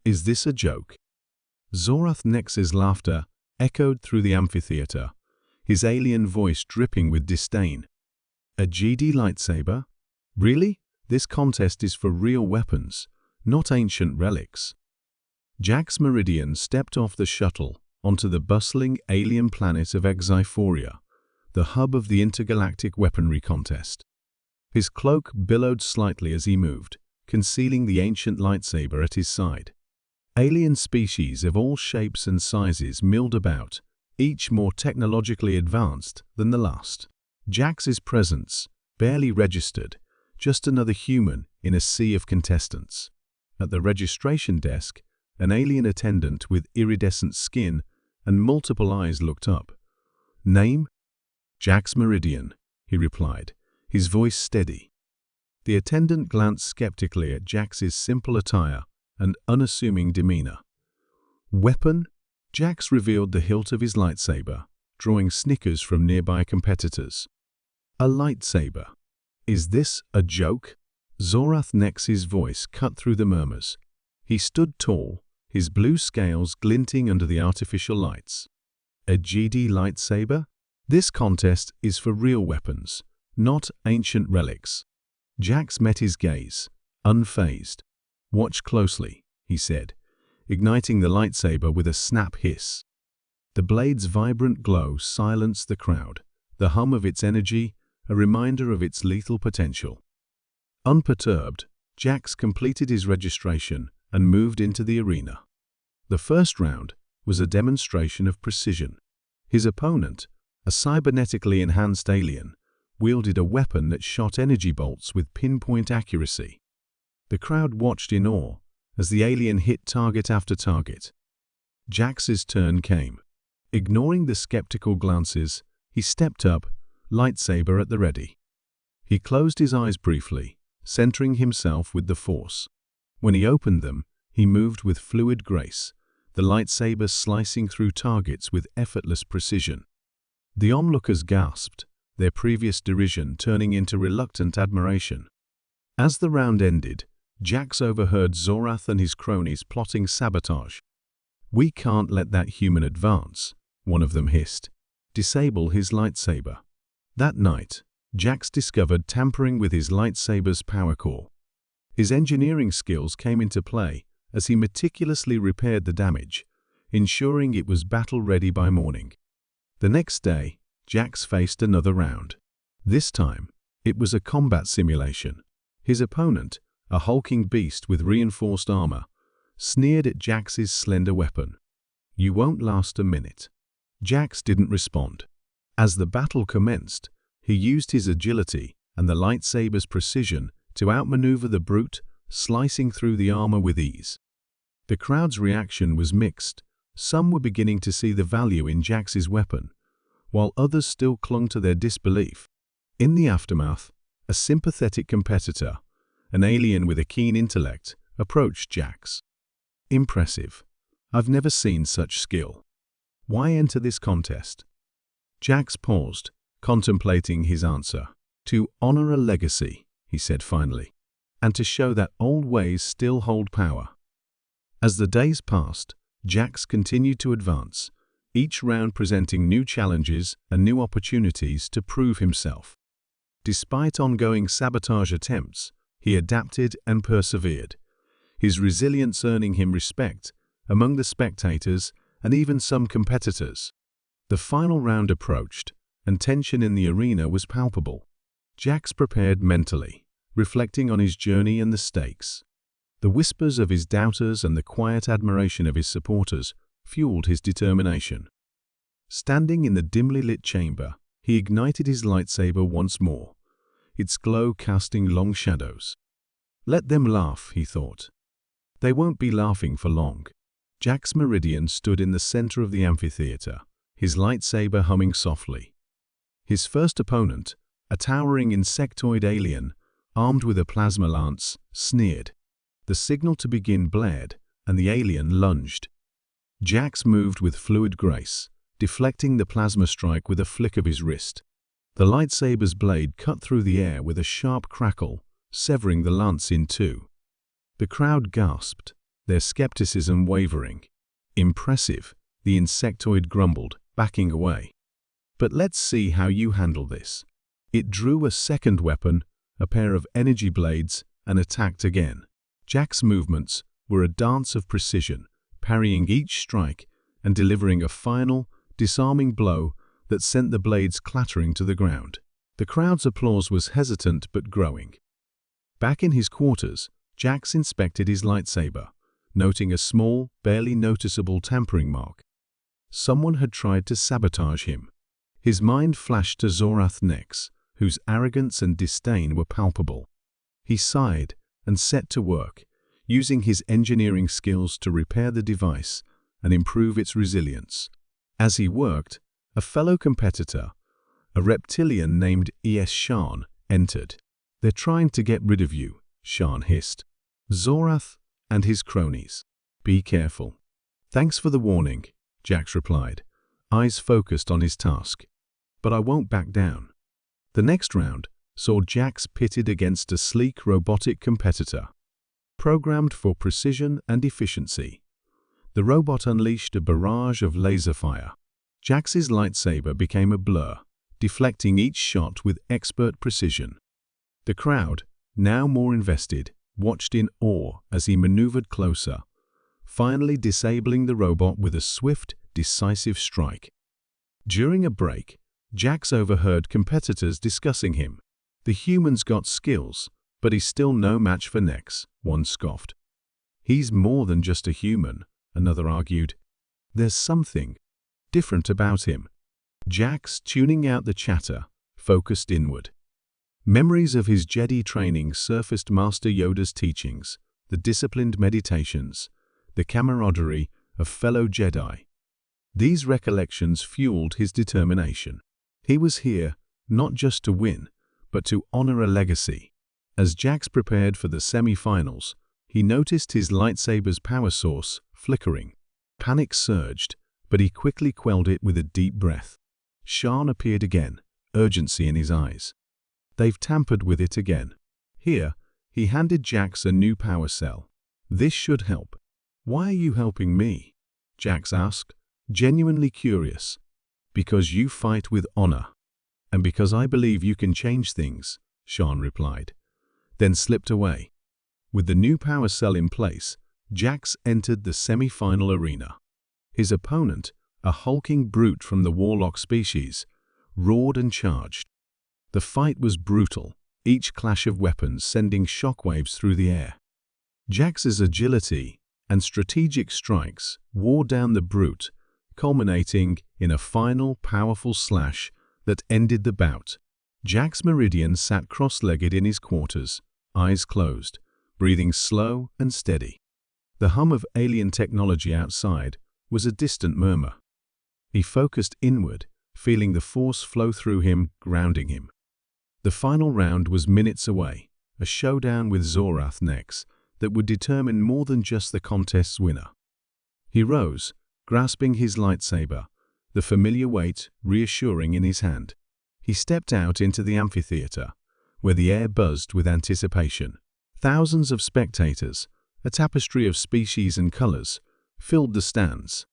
Is this a joke? Zorath Nex's laughter echoed through the amphitheater, his alien voice dripping with disdain. A Jedi lightsaber? Really? This contest is for real weapons, not ancient relics. Jax Meridian stepped off the shuttle onto the bustling alien planet of Exiphoria, the hub of the intergalactic weaponry contest. His cloak billowed slightly as he moved, concealing the ancient lightsaber at his side. Alien species of all shapes and sizes milled about, each more technologically advanced than the last. Jax's presence barely registered, just another human in a sea of contestants. At the registration desk, an alien attendant with iridescent skin and multiple eyes looked up. "Name?" "Jax Meridian," he replied, his voice steady. The attendant glanced skeptically at Jax's simple attire and unassuming demeanor. "Weapon?" Jax revealed the hilt of his lightsaber, drawing snickers from nearby competitors. "A lightsaber? Is this a joke?" Zorath Nex's voice cut through the murmurs. He stood tall, his blue scales glinting under the artificial lights. "A Jedi lightsaber? This contest is for real weapons, not ancient relics." Jax met his gaze, unfazed. "Watch closely," he said, igniting the lightsaber with a snap hiss. The blade's vibrant glow silenced the crowd, the hum of its energy a reminder of its lethal potential. Unperturbed, Jax completed his registration and moved into the arena. The first round was a demonstration of precision. His opponent, a cybernetically enhanced alien, wielded a weapon that shot energy bolts with pinpoint accuracy. The crowd watched in awe as the alien hit target after target. Jax's turn came. Ignoring the skeptical glances, he stepped up, lightsaber at the ready. He closed his eyes briefly, centering himself with the Force. When he opened them, he moved with fluid grace, the lightsaber slicing through targets with effortless precision. The onlookers gasped, their previous derision turning into reluctant admiration. As the round ended, Jax overheard Zorath and his cronies plotting sabotage. "We can't let that human advance," one of them hissed. "Disable his lightsaber." That night, Jax discovered tampering with his lightsaber's power core. His engineering skills came into play as he meticulously repaired the damage, ensuring it was battle-ready by morning. The next day, Jax faced another round. This time, it was a combat simulation. His opponent, a hulking beast with reinforced armor, sneered at Jax's slender weapon. "You won't last a minute." Jax didn't respond. As the battle commenced, he used his agility and the lightsaber's precision to outmaneuver the brute, slicing through the armor with ease. The crowd's reaction was mixed. Some were beginning to see the value in Jax's weapon, while others still clung to their disbelief. In the aftermath, a sympathetic competitor, an alien with a keen intellect, approached Jax. "Impressive. I've never seen such skill. Why enter this contest?" Jax paused, contemplating his answer. "To honor a legacy," he said finally, "and to show that old ways still hold power." As the days passed, Jax continued to advance, each round presenting new challenges and new opportunities to prove himself. Despite ongoing sabotage attempts, he adapted and persevered, his resilience earning him respect among the spectators and even some competitors. The final round approached, and tension in the arena was palpable. Jax prepared mentally, reflecting on his journey and the stakes. The whispers of his doubters and the quiet admiration of his supporters fueled his determination. Standing in the dimly lit chamber, he ignited his lightsaber once more, its glow casting long shadows. "Let them laugh," he thought. "They won't be laughing for long." Jax Meridian stood in the center of the amphitheater, his lightsaber humming softly. His first opponent, a towering insectoid alien, armed with a plasma lance, sneered. The signal to begin blared, and the alien lunged. Jax moved with fluid grace, deflecting the plasma strike with a flick of his wrist. The lightsaber's blade cut through the air with a sharp crackle, severing the lance in two. The crowd gasped, their skepticism wavering. "Impressive," the insectoid grumbled, backing away. "But let's see how you handle this." It drew a second weapon, a pair of energy blades, and attacked again. Jax's movements were a dance of precision, parrying each strike and delivering a final, disarming blow that sent the blades clattering to the ground. The crowd's applause was hesitant but growing. Back in his quarters, Jax inspected his lightsaber, noting a small, barely noticeable tampering mark. Someone had tried to sabotage him. His mind flashed to Zorath Nex, whose arrogance and disdain were palpable. He sighed and set to work, using his engineering skills to repair the device and improve its resilience. As he worked, a fellow competitor, a reptilian named Shan, entered. "They're trying to get rid of you," Shan hissed. "Zorath and his cronies. Be careful." "Thanks for the warning," Jax replied, eyes focused on his task. "But I won't back down." The next round saw Jax pitted against a sleek robotic competitor, programmed for precision and efficiency. The robot unleashed a barrage of laser fire. Jax's lightsaber became a blur, deflecting each shot with expert precision. The crowd, now more invested, watched in awe as he maneuvered closer, finally disabling the robot with a swift, decisive strike. During a break, Jax overheard competitors discussing him. "The human's got skills, but he's still no match for Nex," one scoffed. "He's more than just a human," another argued. "There's something different about him." Jax, tuning out the chatter, focused inward. Memories of his Jedi training surfaced: Master Yoda's teachings, the disciplined meditations, the camaraderie of fellow Jedi. These recollections fueled his determination. He was here not just to win, but to honor a legacy. As Jax prepared for the semi-finals, he noticed his lightsaber's power source flickering. Panic surged, but he quickly quelled it with a deep breath. Shan appeared again, urgency in his eyes. "They've tampered with it again." Here, he handed Jax a new power cell. "This should help." "Why are you helping me?" Jax asked, genuinely curious. "Because you fight with honor, and because I believe you can change things," Shan replied, then slipped away. With the new power cell in place, Jax entered the semi-final arena. His opponent, a hulking brute from the warlock species, roared and charged. The fight was brutal, each clash of weapons sending shockwaves through the air. Jax's agility and strategic strikes wore down the brute, culminating in a final, powerful slash that ended the bout. Jax Meridian sat cross-legged in his quarters, eyes closed, breathing slow and steady. The hum of alien technology outside was a distant murmur. He focused inward, feeling the force flow through him, grounding him. The final round was minutes away, a showdown with Zorath Nex that would determine more than just the contest's winner. He rose, grasping his lightsaber, the familiar weight reassuring in his hand. He stepped out into the amphitheater, where the air buzzed with anticipation. Thousands of spectators, a tapestry of species and colors, filled the stands.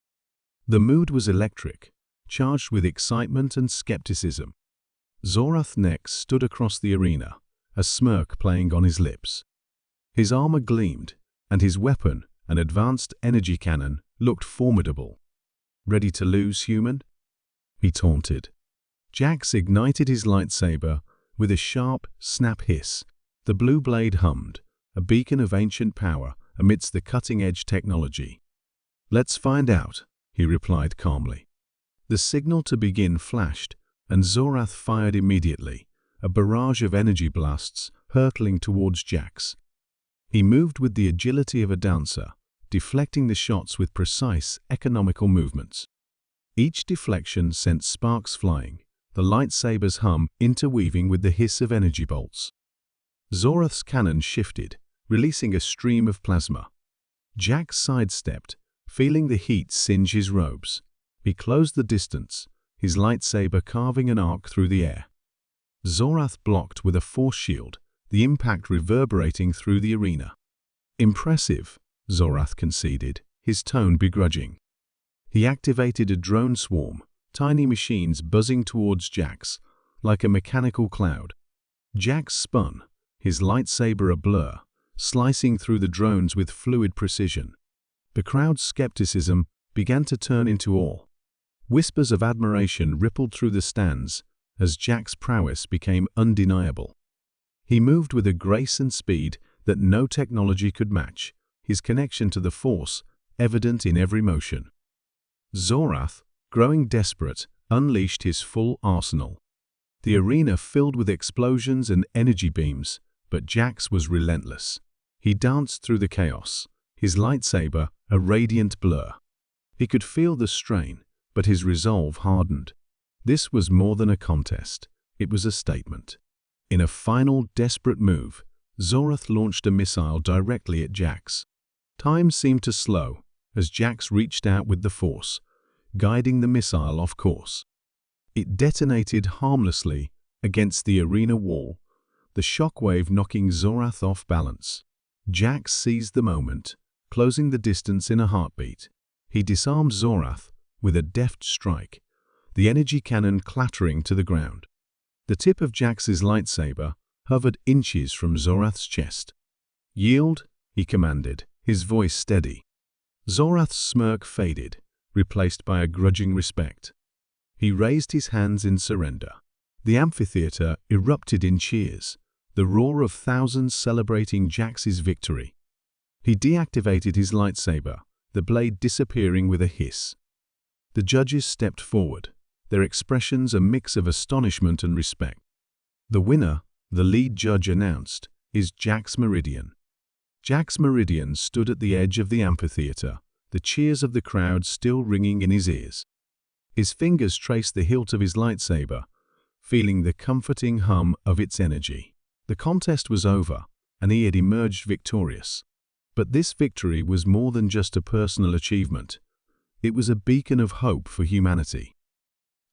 The mood was electric, charged with excitement and skepticism. Zorath Nex stood across the arena, a smirk playing on his lips. His armor gleamed, and his weapon, an advanced energy cannon, looked formidable. "Ready to lose, human?" he taunted. Jax ignited his lightsaber with a sharp, snap hiss. The blue blade hummed, a beacon of ancient power amidst the cutting-edge technology. "Let's find out," he replied calmly. The signal to begin flashed, and Zorath fired immediately, a barrage of energy blasts hurtling towards Jax. He moved with the agility of a dancer, deflecting the shots with precise, economical movements. Each deflection sent sparks flying, the lightsaber's hum interweaving with the hiss of energy bolts. Zorath's cannon shifted, releasing a stream of plasma. Jax sidestepped, feeling the heat singe his robes. He closed the distance, his lightsaber carving an arc through the air. Zorath blocked with a force shield, the impact reverberating through the arena. "Impressive," Zorath conceded, his tone begrudging. He activated a drone swarm, tiny machines buzzing towards Jax, like a mechanical cloud. Jax spun, his lightsaber a blur, slicing through the drones with fluid precision. The crowd's skepticism began to turn into awe. Whispers of admiration rippled through the stands as Jax's prowess became undeniable. He moved with a grace and speed that no technology could match, his connection to the Force evident in every motion. Zorath, growing desperate, unleashed his full arsenal. The arena filled with explosions and energy beams, but Jax was relentless. He danced through the chaos, his lightsaber a radiant blur. He could feel the strain, but his resolve hardened. This was more than a contest. It was a statement. In a final, desperate move, Zorath launched a missile directly at Jax. Time seemed to slow as Jax reached out with the Force, guiding the missile off course. It detonated harmlessly against the arena wall, the shockwave knocking Zorath off balance. Jax seized the moment, closing the distance in a heartbeat. He disarmed Zorath with a deft strike, the energy cannon clattering to the ground. The tip of Jax's lightsaber hovered inches from Zorath's chest. "Yield," he commanded, his voice steady. Zorath's smirk faded, replaced by a grudging respect. He raised his hands in surrender. The amphitheater erupted in cheers, the roar of thousands celebrating Jax's victory. He deactivated his lightsaber, the blade disappearing with a hiss. The judges stepped forward, their expressions a mix of astonishment and respect. The winner, the lead judge announced, is Jax Meridian. Jax Meridian stood at the edge of the amphitheater, the cheers of the crowd still ringing in his ears. His fingers traced the hilt of his lightsaber, feeling the comforting hum of its energy. The contest was over, and he had emerged victorious. But this victory was more than just a personal achievement. It was a beacon of hope for humanity.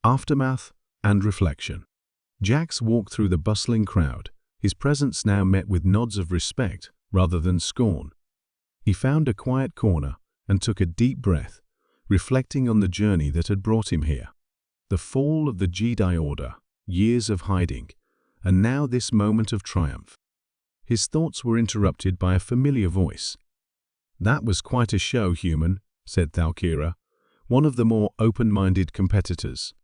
Aftermath and reflection. Jax walked through the bustling crowd, his presence now met with nods of respect rather than scorn. He found a quiet corner and took a deep breath, reflecting on the journey that had brought him here. The fall of the Jedi Order, years of hiding, and now this moment of triumph. His thoughts were interrupted by a familiar voice. "That was quite a show, human," said Thalkira, one of the more open-minded competitors.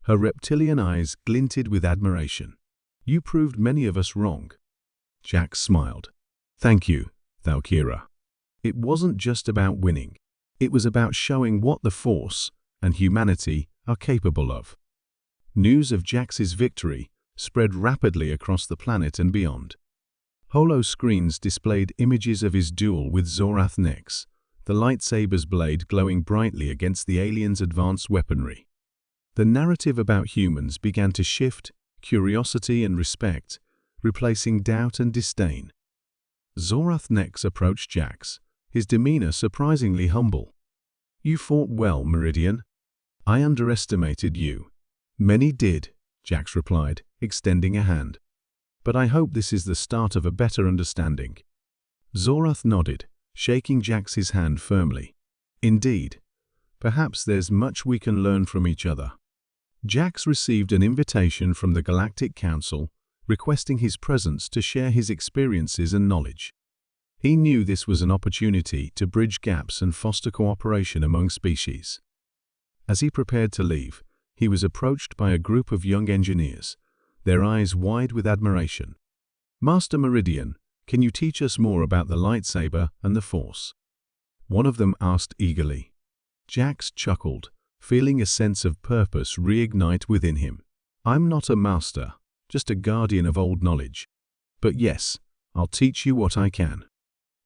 Her reptilian eyes glinted with admiration. "You proved many of us wrong." Jax smiled. "Thank you, Thalkira. It wasn't just about winning. It was about showing what the Force and humanity are capable of." News of Jax's victory spread rapidly across the planet and beyond. Holo screens displayed images of his duel with Zorath Nex, the lightsaber's blade glowing brightly against the alien's advanced weaponry. The narrative about humans began to shift, curiosity and respect, replacing doubt and disdain. Zorath Nex approached Jax, his demeanor surprisingly humble. "You fought well, Meridian. I underestimated you." "Many did," Jax replied, extending a hand. "But I hope this is the start of a better understanding." Zorath nodded, shaking Jax's hand firmly. "Indeed. Perhaps there's much we can learn from each other." Jax received an invitation from the Galactic Council, requesting his presence to share his experiences and knowledge. He knew this was an opportunity to bridge gaps and foster cooperation among species. As he prepared to leave, he was approached by a group of young engineers, their eyes wide with admiration. "Master Meridian, can you teach us more about the lightsaber and the Force?" one of them asked eagerly. Jax chuckled, feeling a sense of purpose reignite within him. "I'm not a master, just a guardian of old knowledge. But yes, I'll teach you what I can."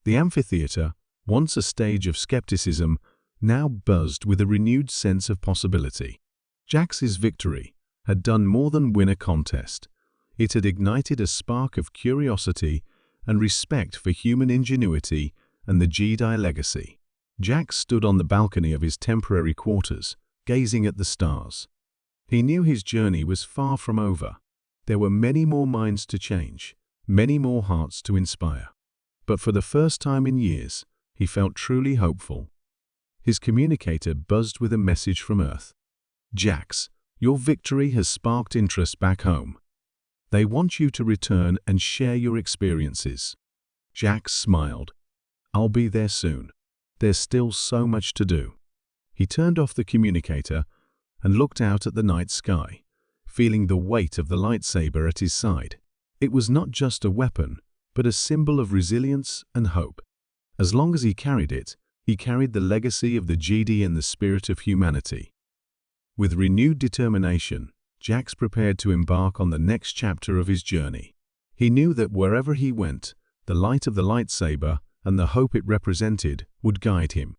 The amphitheater, once a stage of skepticism, now buzzed with a renewed sense of possibility. Jax's victory had done more than win a contest. It had ignited a spark of curiosity and respect for human ingenuity and the Jedi legacy. Jax stood on the balcony of his temporary quarters, gazing at the stars. He knew his journey was far from over. There were many more minds to change, many more hearts to inspire. But for the first time in years, he felt truly hopeful. His communicator buzzed with a message from Earth. "Jax, your victory has sparked interest back home. They want you to return and share your experiences." Jax smiled. "I'll be there soon. There's still so much to do." He turned off the communicator and looked out at the night sky, feeling the weight of the lightsaber at his side. It was not just a weapon, but a symbol of resilience and hope. As long as he carried it, he carried the legacy of the Jedi and the spirit of humanity. With renewed determination, Jax prepared to embark on the next chapter of his journey. He knew that wherever he went, the light of the lightsaber and the hope it represented would guide him.